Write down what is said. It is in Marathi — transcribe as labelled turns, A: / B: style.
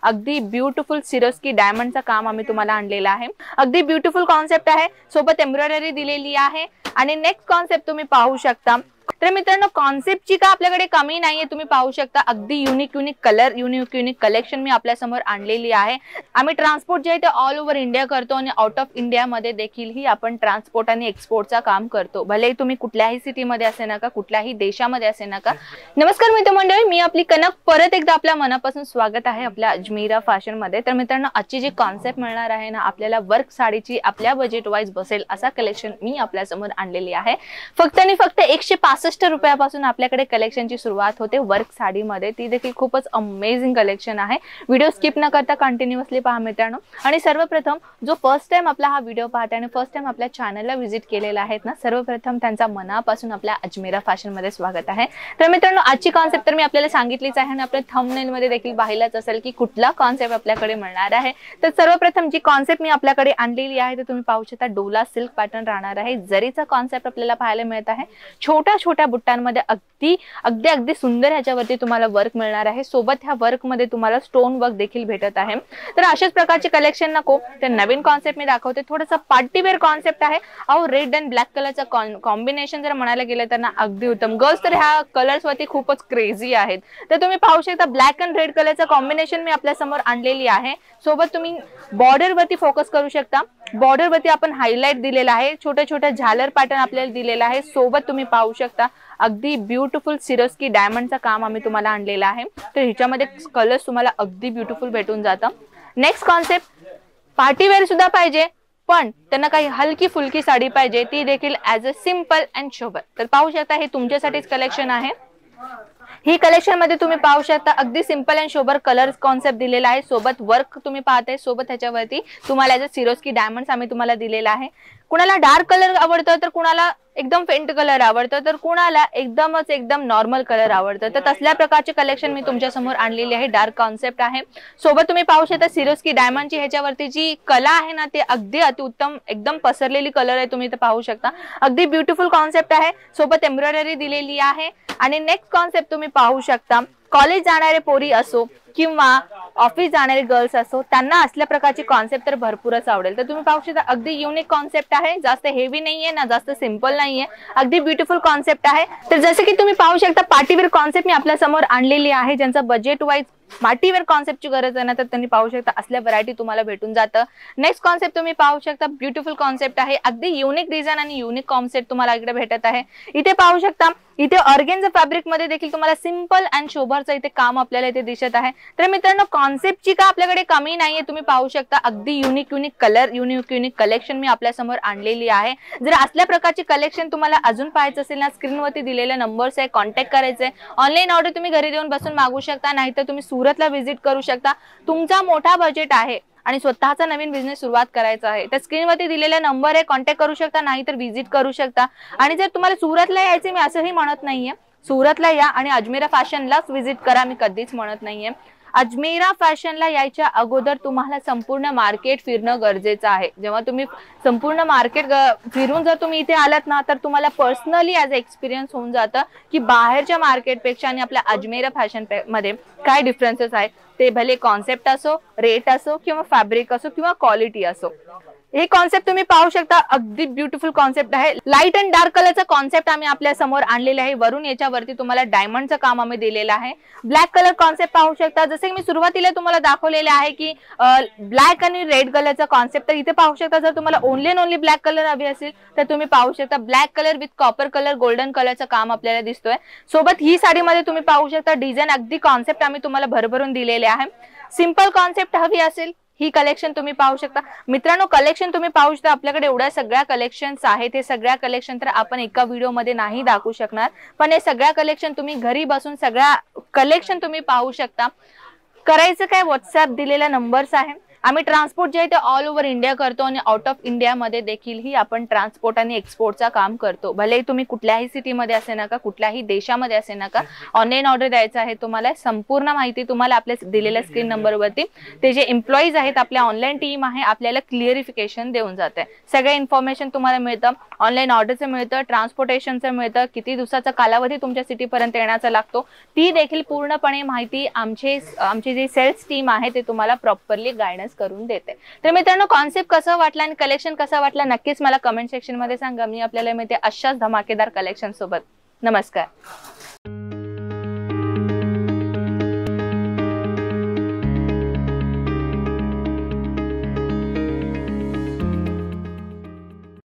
A: अगदी ब्युटिफुल सिरोस्की डायमंडचं काम आम्ही तुम्हाला आणलेलं आहे। अगदी ब्युटिफुल कॉन्सेप्ट आहे, सोबत एम्ब्रॉयडरी दिलेली आहे आणि नेक्स्ट कॉन्सेप्ट तुम्ही पाहू शकता। तर मित्रांनो कॉन्सेप्टची का आपल्याकडे कमी नाहीये, तुम्ही पाहू शकता अगदी युनिक कलर, युनिक कलेक्शन मी आपल्या समोर आणलेली आहे। आम्ही ट्रान्सपोर्ट जे आहे ते ऑल ओव्हर इंडिया करतो आणि आउट ऑफ इंडिया मध्ये देखील ही आपण ट्रान्सपोर्ट आणि एक्सपोर्टचा काम करतो, भले तुम्ही कुठल्याही सिटीमध्ये असे नका, कुठल्याही देशामध्ये असे नका। नमस्कार मित्रमंडळी, मी आपली कनक परत एकदा आपल्या मनापासून स्वागत आहे आपल्या अजमेरा फॅशन मध्ये। तर मित्रांनो आजची जी कॉन्सेप्ट मिळणार आहे ना आपल्याला वर्क साडीची, आपल्या बजेट वाईज बसेल असा कलेक्शन मी आपल्या समोर आणलेली आहे। फक्त आणि फक्त 165 रुपयापासून आपल्याकडे कलेक्शनची सुरुवात होते वर्क साडीमध्ये, ती देखील खूपच अमेझिंग कलेक्शन आहे। व्हिडिओ स्किप न करता कंटिन्युअसली पहा मित्रांनो। आणि सर्वप्रथम जो फर्स्ट टाइम आपला हा व्हिडिओ पाहत आहे आणि फर्स्ट टाइम आपल्या चॅनलला व्हिजिट केलेला आहे ना, सर्वप्रथम त्यांचा मनापासून आपल्या अजमेरा फॅशन मध्ये स्वागत आहे। तर मित्रांनो आजची कॉन्सेप्ट तर मी आपल्याला सांगितलीच आहे आणि आपल्या थंबनेल मध्ये देखील पाहिलाच असेल की कुठला कॉन्सेप्ट आपल्याकडे मिळणार आहे। तर सर्वप्रथम जी कॉन्सेप्ट मी आपल्याकडे आणलेली आहे ते तुम्ही पाहू शकता, डोला सिल्क पॅटर्न राहणार आहे। जरीचा कॉन्सेप्ट आपल्याला पाहायला मिळत आहे, छोट्या छोट्या बुट्टांमध्ये अगदी अगदी अगदी सुंदर ह्याच्यावरती तुम्हाला वर्क मिळणार आहे। सोबत ह्या वर्क मध्ये तुम्हाला स्टोन वर्क देखील भेटत आहे। तर अशाच प्रकारचे कलेक्शन नको तर नवीन कॉन्सेप्ट मी दाखवते, थोडासा पार्टी वेअर कॉन्सेप्ट आहे। अहो रेड अँड ब्लॅक कलरचा कॉम्बिनेशन जर म्हणायला गेलं तर ना अगदी उत्तम। गर्ल्स तर ह्या कलर्स वरती खूपच क्रेझी आहेत। तर तुम्ही पाहू शकता ब्लॅक अँड रेड कलरचा कॉम्बिनेशन मी आपल्या समोर आणलेली आहे। सोबत तुम्ही बॉर्डर वरती फोकस करू शकता, बॉर्डर वरती आपण हायलाइट दिलेला आहे, छोटे छोटे झालर पॅटर्न आपल्याला दिलेला आहे। सोबत तुम्ही पाहू शकता अगदी ब्युटिफुल सिरोस्की डायमंडचं काम आम्ही तुम्हाला आणलेलं आहे। तर ह्याच्यामध्ये कलर्स तुम्हाला अगदी ब्युटिफुल भेटून जातं। नेक्स्ट कॉन्सेप्ट पार्टी वेअर सुद्धा पाहिजे पण त्यांना काही हलकी फुलकी साडी पाहिजे, ती देखील ॲज अ सिंपल अँड शोभर। तर पाहू शकता हे तुमच्यासाठीच कलेक्शन आहे। ही कलेक्शन मध्ये तुम्ही पाहू शकता अगदी सिंपल अँड शोभर कलर कॉन्सेप्ट दिलेला आहे। सोबत वर्क तुम्ही पाहताय, सोबत ह्याच्यावरती तुम्हाला ॲज अ सिरोस्की डायमंड्स आम्ही तुम्हाला दिलेला आहे। कुणाला डार्क कलर आवडतं तर कुणाला एकदम फेंट कलर आवडतं तर कुणाला एकदम नॉर्मल कलर आवडतं। तर तसल्या प्रकारचे कलेक्शन मी तुमच्या समोर आणलेली आहे, डार्क कॉन्सेप्ट आहे। सोबत तुम्ही पाहू शकता सिरोस्की डायमंडची ह्याच्यावरती जी कला आहे ना ते अगदी अतिउत्तम एकदम पसरलेली कलर आहे, तुम्ही इथे पाहू शकता अगदी ब्युटिफुल कॉन्सेप्ट आहे। सोबत एम्ब्रॉयडरी दिलेली आहे आणि नेक्स्ट कॉन्सेप्ट तुम्ही पाहू शकता, कॉलेज जाणारे पोरी असो किंवा ऑफिस जाणारे गर्ल्स असो त्यांना असल्या प्रकारची कॉन्सेप्ट तर भरपूरच आवडेल। तर तुम्ही पाहू शकता अगदी युनिक कॉन्सेप्ट आहे, जास्त हेवी नाहीये ना जास्त सिंपल नाहीये, अगदी ब्युटिफुल कॉन्सेप्ट आहे। तर जसे की तुम्ही पाहू शकता पार्टीवेअर कॉन्सेप्ट मी आपल्या समोर आणलेली आहे, ज्यांचा बजेट वाईज पार्टीवेअर कॉन्सेप्टची गरज आहे ना तर त्यांनी पाहू शकता असल्या व्हरायटी तुम्हाला भेटून जातं। नेक्स्ट कॉन्सेप्ट तुम्ही पाहू शकता ब्युटिफुल कॉन्सेप्ट आहे, अगदी युनिक डिझाइन आणि युनिक कॉन्सेप्ट तुम्हाला इकडे भेटत आहे। इथे पाहू शकता इथे ऑर्गेन्झा फॅब्रिक मध्ये देखील तुम्हाला सिंपल अँड शोभरचं इथे काम आपल्याला इथे दिसत आहे। तर मित्रांनो कॉन्सेप्टची का आपल्याकडे कमी नाहीये, तुम्ही पाहू शकता अगदी युनिक कलर, युनिक कलेक्शन मी आपल्या समोर आणलेली आहे। जर असल्या प्रकारची कलेक्शन तुम्हाला अजून पाहायचं असेल ना, स्क्रीनवरती दिलेले नंबर्स आहे, कॉन्टॅक्ट करायचे। ऑनलाईन ऑर्डर तुम्ही घरी देऊन बसून मागू शकता, नाहीतर तुम्ही सुरतला व्हिजिट करू शकता। तुमचा मोठा बजेट आहे आणि स्वतःचा नवीन बिझनेस सुरुवात करायचा आहे तर स्क्रीनवरती दिलेला नंबर आहे, कॉन्टॅक्ट करू शकता, नाहीतर व्हिजिट करू शकता। आणि जर तुम्हाला सुरतला यायचे मी असंही म्हणत नाहीये, सुरतला या आणि अजमेरा फॅशनलाच व्हिजिट करा मी कधीच म्हणत नाहीये। अजमेरा फॅशनला यायच्या अगोदर तुम्हाला संपूर्ण मार्केट फिरणं गरजेचं आहे। जेव्हा तुम्ही संपूर्ण मार्केट फिरून जर तुम्ही इथे आलात ना तर तुम्हाला पर्सनली ॲज अ एक्सपिरियन्स होऊन जातं की बाहेरच्या मार्केटपेक्षा आणि आपल्या अजमेरा फॅशन मध्ये काय डिफरन्सेस आहे। ते भले कॉन्सेप्ट असो, रेट असो किंवा फॅब्रिक असो किंवा क्वालिटी असो। हे कॉन्सेप्ट तुम्ही पाहू शकता अगदी ब्युटिफुल कॉन्सेप्ट आहे। लाईट अँड डार्क कलरचा कॉन्सेप्ट आम्ही आपल्या समोर आणलेला आहे, वरून याच्यावरती तुम्हाला डायमंडचं काम आम्ही दिलेलं आहे। ब्लॅक कलर कॉन्सेप्ट पाहू शकता, जसे की मी सुरुवातीला तुम्हाला दाखवलेले आहे की ब्लॅक आणि रेड कलरचा कॉन्सेप्ट। तर इथे पाहू शकता जर तुम्हाला ओनली ब्लॅक कलर हवी असेल तर तुम्ही पाहू शकता black colour with copper colour golden कलरचं काम आपल्याला दिसतोय। सोबत ही साडीमध्ये तुम्ही पाहू शकता डिझाईन अगदी कॉन्सेप्ट आम्ही तुम्हाला भरभरून दिलेले आहे। सिंपल कॉन्सेप्ट हवी असेल ही कलेक्शन तुम्ही पाहू शकता। मित्रांनो कलेक्शन तुम्ही पाहू शकता आपल्याकडे एवढ्या सगळ्या कलेक्शन्स आहेत, हे सगळ्या कलेक्शन तर आपण एका व्हिडिओ मध्ये नाही दाखवू शकणार, पण हे सगळ्या कलेक्शन तुम्ही घरी बसून सगळ्या कलेक्शन तुम्ही पाहू शकता। करायचं काय, व्हॉट्सअप दिलेला नंबर्स आहे, आम्ही ट्रान्सपोर्ट जे आहे ते ऑल ओव्हर इंडिया करतो आणि आउट ऑफ इंडिया मध्ये देखील ही आपण ट्रान्सपोर्ट आणि एक्सपोर्टचा काम करतो. भले तुम्ही कुठल्याही सिटीमध्ये असे नका, कुठल्याही देशामध्ये असे नका, ऑनलाईन ऑर्डर द्यायचा आहे तुम्हाला, संपूर्ण माहिती तुम्हाला आपल्या दिलेल्या स्क्रीन नंबरवरती ते जे एम्प्लॉईज आहेत, आपल्या ऑनलाईन टीम आहे, आपल्याला क्लिअरिफिकेशन देऊन जाते. सगळे इन्फॉर्मेशन तुम्हाला मिळतं. ऑनलाईन ऑर्डरचं मिळतं, ट्रान्सपोर्टेशनचं मिळतं, किती दिवसाचा कालावधी तुमच्या सिटीपर्यंत येण्याचा लागतो, ती देखील पूर्णपणे माहिती आमची जी सेल्स टीम आहे ते तुम्हाला प्रॉपरली गायडन्स करून देते. तर मित्रांनो, कॉन्सेप्ट कसं वाटला आणि कलेक्शन कसं वाटलं नक्कीच मला कमेंट सेक्शन मध्ये सांगा. मी आपल्याला मिळते अशाच धमाकेदार कलेक्शन सोबत. नमस्कार.